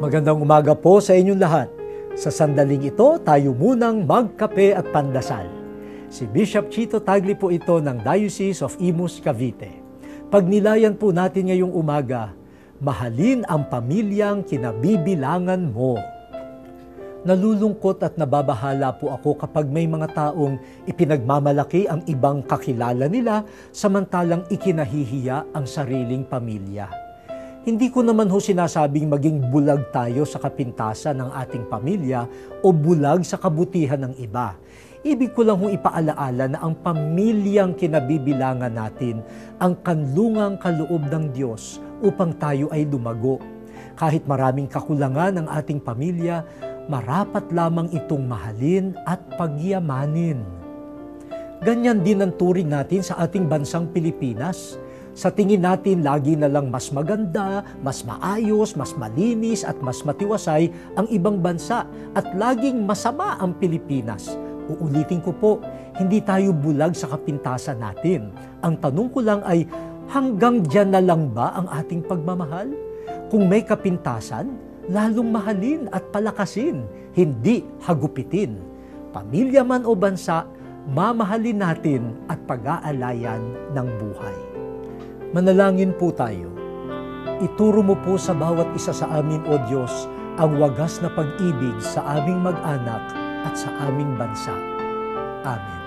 Magandang umaga po sa inyong lahat. Sa sandaling ito, tayo munang magkape at pandasal. Si Bishop Chito Tagli po ito ng Diocese of Imus, Cavite. Pagnilayan po natin ngayong umaga, mahalin ang pamilyang kinabibilangan mo. Nalulungkot at nababahala po ako kapag may mga taong ipinagmamalaki ang ibang kakilala nila samantalang ikinahihiya ang sariling pamilya. Hindi ko naman ho sinasabing maging bulag tayo sa kapintasan ng ating pamilya o bulag sa kabutihan ng iba. Ibig ko lang hong ipaalaala na ang pamilyang kinabibilangan natin ang kanlungang kaloob ng Diyos upang tayo ay lumago. Kahit maraming kakulangan ang ating pamilya, marapat lamang itong mahalin at pagyamanin. Ganyan din ang turing natin sa ating bansang Pilipinas. Sa tingin natin, lagi na lang mas maganda, mas maayos, mas malinis at mas matiwasay ang ibang bansa at laging masama ang Pilipinas. Uulitin ko po, hindi tayo bulag sa kapintasan natin. Ang tanong ko lang ay, hanggang dyan na lang ba ang ating pagmamahal? Kung may kapintasan, lalong mahalin at palakasin, hindi hagupitin. Pamilya man o bansa, mamahalin natin at pag-aalayan ng buhay. Manalangin po tayo. Ituro mo po sa bawat isa sa amin, O Diyos, ang wagas na pag-ibig sa aming mag-anak at sa aming bansa. Amen.